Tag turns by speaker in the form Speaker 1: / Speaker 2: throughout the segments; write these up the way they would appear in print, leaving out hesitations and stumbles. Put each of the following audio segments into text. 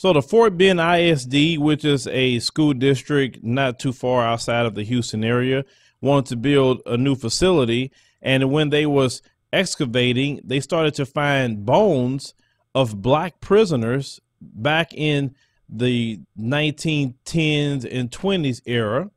Speaker 1: So the Fort Bend ISD, which is a school district not too far outside of the Houston area, wanted to build a new facility. And when they was excavating, they started to find bones of black prisoners back in the 1910s and 20s era.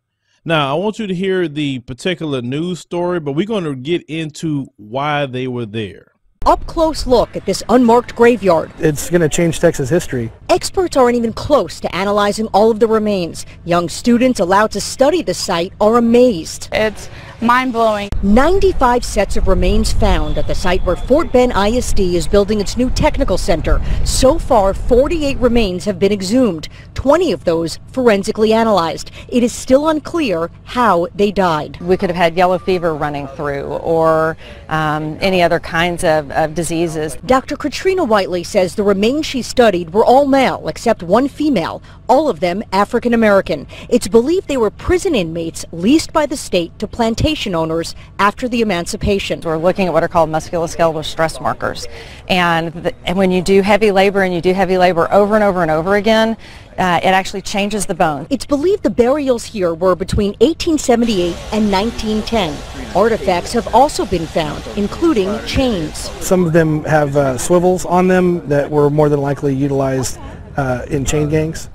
Speaker 1: Now, I want you to hear the particular news story, but we're going to get into why they were there.
Speaker 2: Up close look at this unmarked graveyard.
Speaker 3: It's going to change Texas history.
Speaker 2: Experts aren't even close to analyzing all of the remains. Young students allowed to study the site are amazed.
Speaker 4: It's mind-blowing.
Speaker 2: 95 sets of remains found at the site where Fort Bend ISD is building its new technical center. So far, 48 remains have been exhumed, 20 of those forensically analyzed. It is still unclear how they died.
Speaker 5: We could have had yellow fever running through or any other kinds of diseases.
Speaker 2: Dr. Katrina Whiteley says the remains she studied were all male except one female, all of them African American. It's believed they were prison inmates leased by the state to plantation owners after the emancipation.
Speaker 5: We're looking at what are called musculoskeletal stress markers. And when you do heavy labor and you do heavy labor over and over and over again, it actually changes the bone.
Speaker 2: It's believed the burials here were between 1878 and 1910. Artifacts have also been found, including chains.
Speaker 3: Some of them have swivels on them that were more than likely utilized in chain gangs.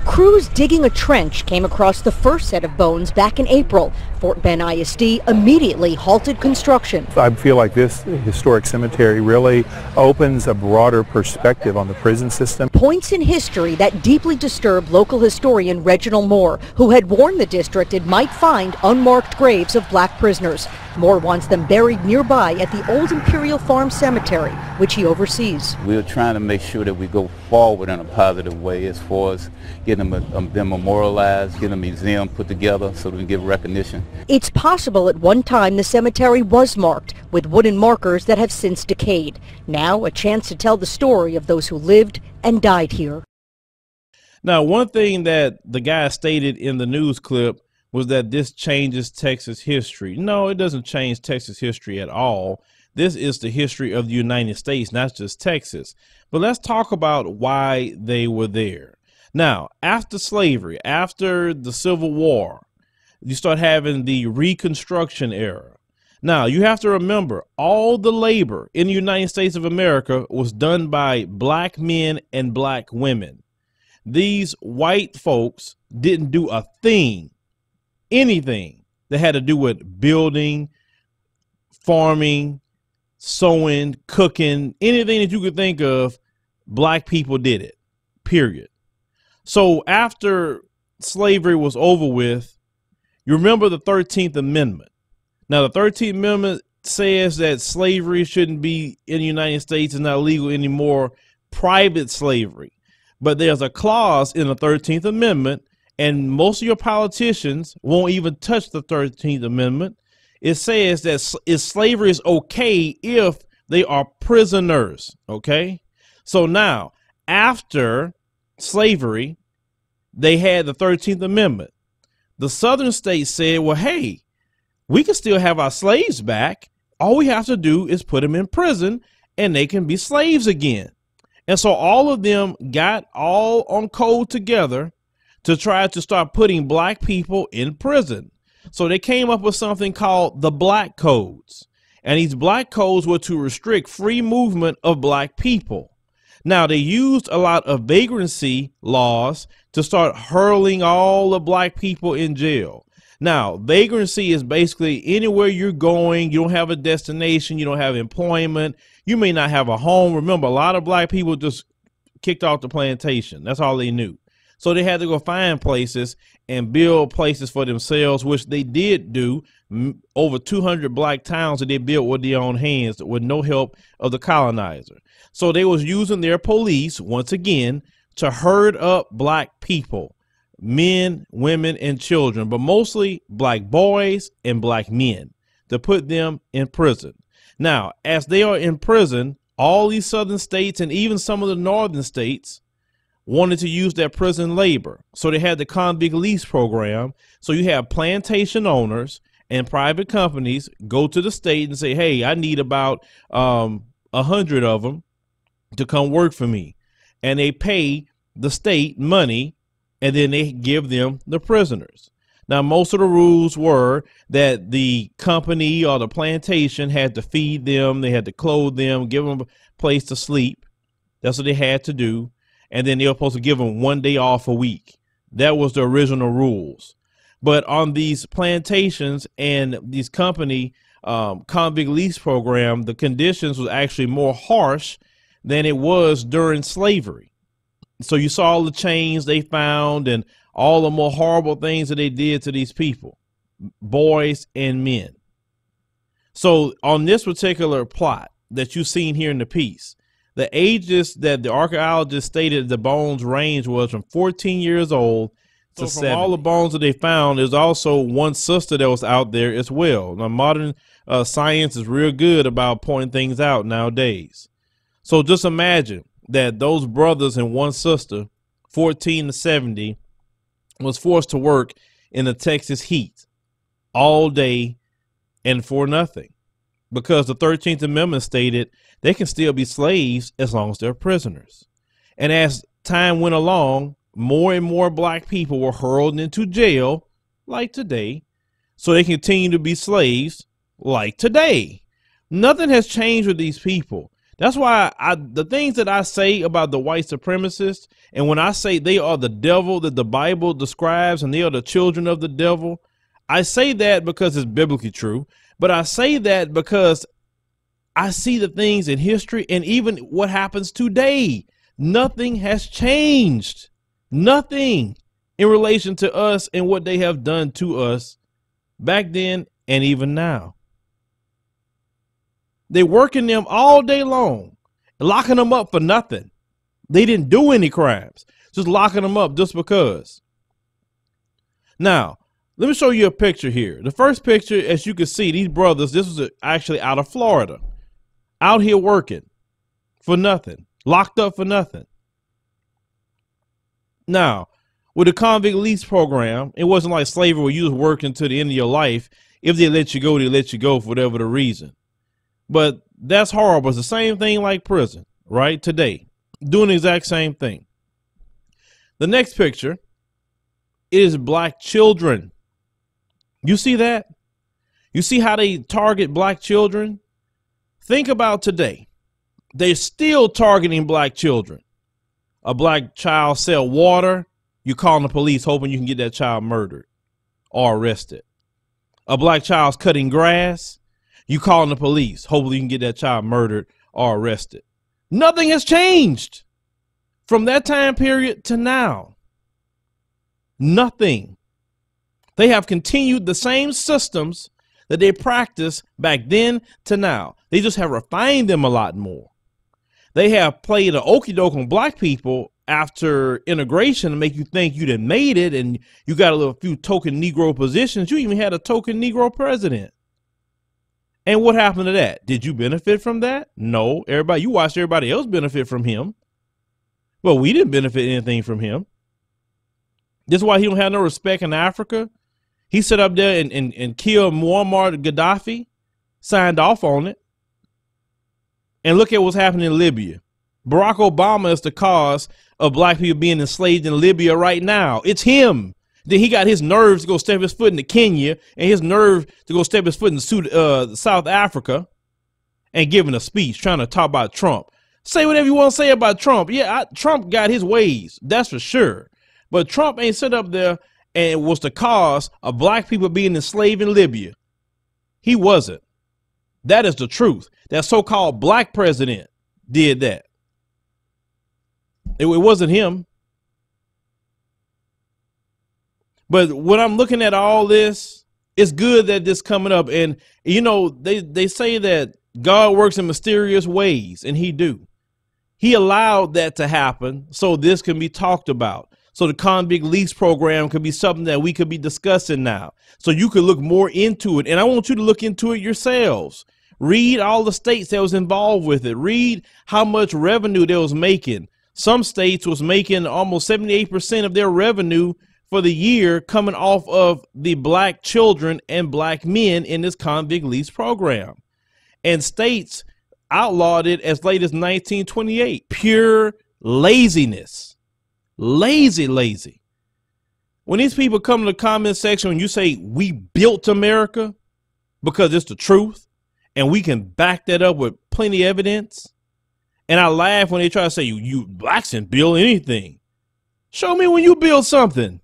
Speaker 2: Crews digging a trench came across the first set of bones back in April. Fort Bend ISD immediately halted construction.
Speaker 6: I feel like this historic cemetery really opens a broader perspective on the prison system.
Speaker 2: Points in history that deeply disturbed local historian Reginald Moore, who had warned the district it might find unmarked graves of black prisoners. Moore wants them buried nearby at the old Imperial Farm Cemetery, which he oversees.
Speaker 7: We're trying to make sure that we go forward in a positive way as far as getting them memorialized, getting a museum put together so we can give recognition.
Speaker 2: It's possible at one time the cemetery was marked with wooden markers that have since decayed. Now a chance to tell the story of those who lived and died here.
Speaker 1: Now, one thing that the guy stated in the news clip was that this changes Texas history. No, it doesn't change Texas history at all. This is the history of the United States, not just Texas. But let's talk about why they were there. Now, after slavery, after the Civil War, you start having the Reconstruction era. Now, you have to remember, all the labor in the United States of America was done by black men and black women. These white folks didn't do a thing, anything that had to do with building, farming, sewing, cooking, anything that you could think of, black people did it, period. So after slavery was over with, you remember the 13th Amendment. Now, the 13th Amendment says that slavery shouldn't be in the United States, it's not legal anymore, private slavery. But there's a clause in the 13th Amendment, and most of your politicians won't even touch the 13th Amendment. It says that slavery is okay if they are prisoners, okay? So now, after slavery, they had the 13th Amendment. The southern states said, well, hey, we can still have our slaves back. All we have to do is put them in prison and they can be slaves again. And so all of them got all on code together to try to start putting black people in prison. So they came up with something called the Black Codes. And these black codes were to restrict free movement of black people. Now, they used a lot of vagrancy laws to start hurling all the black people in jail. Now, vagrancy is basically anywhere you're going, you don't have a destination, you don't have employment, you may not have a home. Remember, a lot of black people just kicked off the plantation. That's all they knew. So they had to go find places and build places for themselves, which they did do. Over 200 black towns that they built with their own hands with no help of the colonizer. So they was using their police, once again, to herd up black people, men, women, and children, but mostly black boys and black men, to put them in prison. Now, as they are in prison, all these southern states and even some of the northern states wanted to use their prison labor. So they had the Convict Lease program. So you have plantation owners and private companies go to the state and say, hey, I need about 100 of them to come work for me. and they pay the state money, and then they give them the prisoners. Now, most of the rules were that the company or the plantation had to feed them, they had to clothe them, give them a place to sleep. That's what they had to do. And then they were supposed to give them 1 day off a week. That was the original rules. But on these plantations and these company convict lease program, the conditions was actually more harsh than it was during slavery. So you saw all the chains they found and all the more horrible things that they did to these people, boys and men. So on this particular plot that you've seen here in the piece, the ages that the archaeologist stated the bones range was from 14 years old to 70. From all the bones that they found, there's also one sister that was out there as well. Now, modern science is real good about pointing things out nowadays. So just imagine that those brothers and one sister, 14 to 70, was forced to work in the Texas heat all day and for nothing, because the 13th Amendment stated they can still be slaves as long as they're prisoners. And as time went along, more and more black people were hurled into jail like today, so they continue to be slaves like today. Nothing has changed with these people. That's why the things that I say about the white supremacists, and when I say they are the devil that the Bible describes and they are the children of the devil, I say that because it's biblically true, but I say that because I see the things in history and even what happens today. Nothing has changed. Nothing in relation to us and what they have done to us back then and even now. They working them all day long, locking them up for nothing. They didn't do any crimes, just locking them up just because. Now, let me show you a picture here. The first picture, as you can see, these brothers, this was actually out of Florida, out here working for nothing, locked up for nothing. Now, with the convict lease program, it wasn't like slavery where you was working to the end of your life. If they let you go, they let you go for whatever the reason. But that's horrible. It's the same thing like prison, right? Today, doing the exact same thing. The next picture is black children. You see that? You see how they target black children? Think about today. They're still targeting black children. A black child sell water, you calling the police hoping you can get that child murdered or arrested. A black child's cutting grass, you calling the police, hopefully you can get that child murdered or arrested. Nothing has changed from that time period to now. Nothing. They have continued the same systems that they practiced back then to now. They just have refined them a lot more. They have played an okie doke on black people after integration to make you think you done made it and you got a few token Negro positions. You even had a token Negro president. And what happened to that? Did you benefit from that? No. You watched everybody else benefit from him. Well, we didn't benefit anything from him. This is why he don't have no respect in Africa. He sat up there and killed Muammar Gaddafi, signed off on it. And look at what's happening in Libya. Barack Obama is the cause of black people being enslaved in Libya right now. It's him. Then he got his nerves to go step his foot into Kenya and his nerve to go step his foot into South Africa and giving a speech trying to talk about Trump. Say whatever you want to say about Trump. Yeah, Trump got his ways. That's for sure. But Trump ain't sit up there and was the cause of black people being enslaved in Libya. He wasn't. That is the truth. That so-called black president did that. It wasn't him. But when I'm looking at all this, it's good that this coming up. And, you know, they say that God works in mysterious ways, and he do. He allowed that to happen so this can be talked about. So the convict lease program could be something that we could be discussing now. So you could look more into it. And I want you to look into it yourselves. Read all the states that was involved with it. Read how much revenue they was making. Some states was making almost 78% of their revenue for the year coming off of the black children and black men in this convict lease program. And states outlawed it as late as 1928. Pure Laziness. Lazy. When these people come to the comment section and you say we built America because it's the truth and we can back that up with plenty of evidence, and I laugh when they try to say you blacks didn't build anything. Show me when you build something.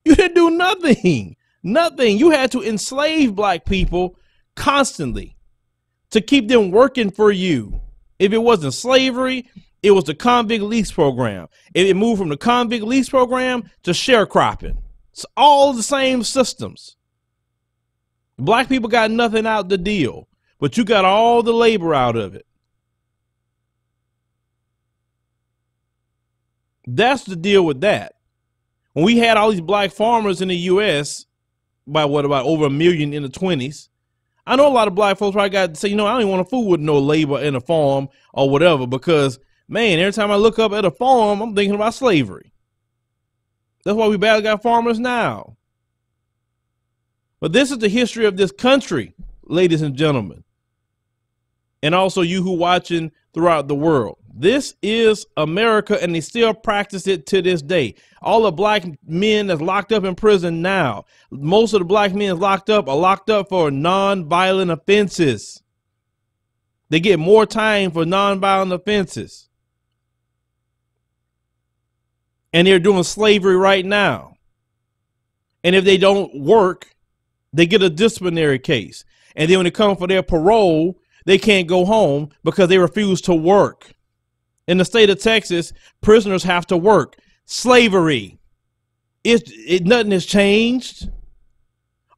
Speaker 1: You didn't do nothing. Nothing. You had to enslave black people constantly to keep them working for you. If it wasn't slavery, it was the convict lease program. It moved from the convict lease program to sharecropping. It's all the same systems. Black people got nothing out the deal, but you got all the labor out of it. That's the deal with that. When we had all these black farmers in the U.S., by about over 1 million in the 20s, I know a lot of black folks probably got to say, I don't even want to fool with no labor in a farm or whatever, because, man, every time I look up at a farm, I'm thinking about slavery. That's why we barely got farmers now. But this is the history of this country, ladies and gentlemen, and also you who watching throughout the world. This is America, and they still practice it to this day. All the black men that's locked up in prison now, most of the black men locked up are locked up for non-violent offenses. They get more time for non-violent offenses. And they're doing slavery right now. And if they don't work, they get a disciplinary case. And then when they come for their parole, they can't go home because they refuse to work. In the state of Texas, prisoners have to work. Slavery. Nothing has changed.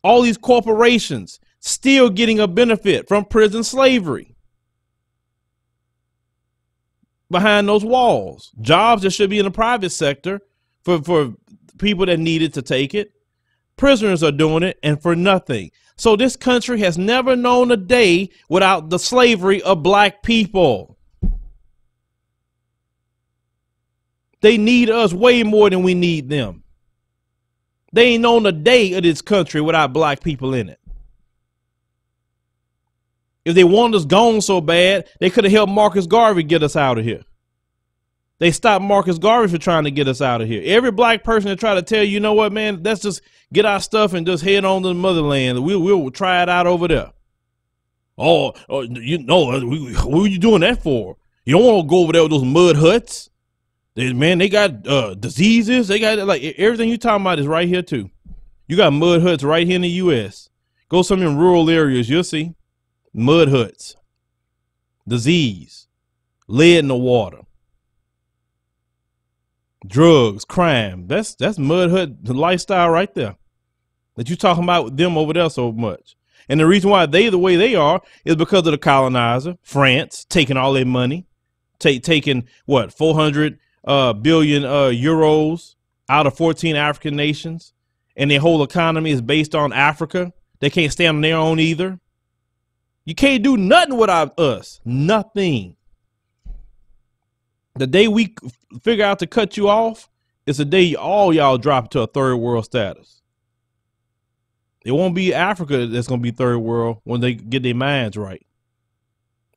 Speaker 1: All these corporations still getting a benefit from prison slavery. Behind those walls. Jobs that should be in the private sector for people that needed to take it. Prisoners are doing it, and for nothing. So this country has never known a day without the slavery of black people. They need us way more than we need them. They ain't known a day of this country without black people in it. If they wanted us gone so bad, they could have helped Marcus Garvey get us out of here. They stopped Marcus Garvey for trying to get us out of here. Every black person that try to tell you know what, man, let's just get our stuff and just head on to the motherland. We'll try it out over there. What are you doing that for? You don't want to go over there with those mud huts. They got diseases. They got like everything you talking about is right here too. You got mud huts right here in the U.S. Go some in rural areas, you'll see mud huts, disease, lead in the water, drugs, crime. That's mud hut lifestyle right there. That you talking about them over there so much. And the reason why they the way they are is because of the colonizer, France, taking all their money, taking what 400 billion euros out of 14 African nations, and their whole economy is based on Africa. They can't stand on their own either. You can't do nothing without us. Nothing. The day we figure out to cut you off is the day all y'all drop to a third world status. It won't be Africa that's going to be third world when they get their minds right.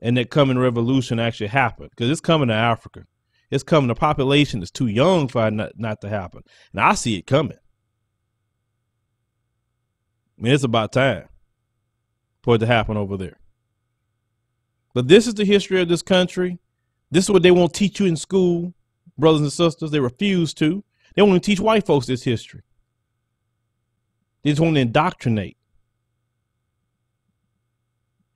Speaker 1: And that coming revolution actually happen, because it's coming to Africa. It's coming. The population is too young for it not to happen. Now I see it coming. I mean, it's about time for it to happen over there. But this is the history of this country. This is what they won't teach you in school, brothers and sisters. They refuse to. They won't even teach white folks this history. They just want to indoctrinate.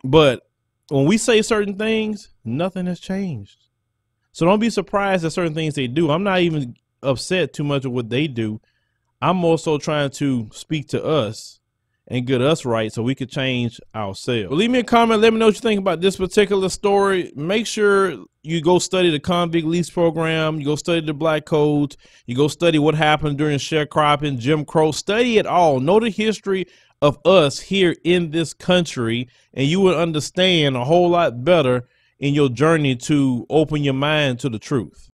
Speaker 1: But when we say certain things, nothing has changed. So don't be surprised at certain things they do. I'm not even upset too much of what they do. I'm also trying to speak to us and get us right so we could change ourselves. Leave me a comment. Let me know what you think about this particular story. Make sure you go study the convict lease program. You go study the black codes. You go study what happened during sharecropping, Jim Crow. Study it all. Know the history of us here in this country, and you will understand a whole lot better in your journey to open your mind to the truth.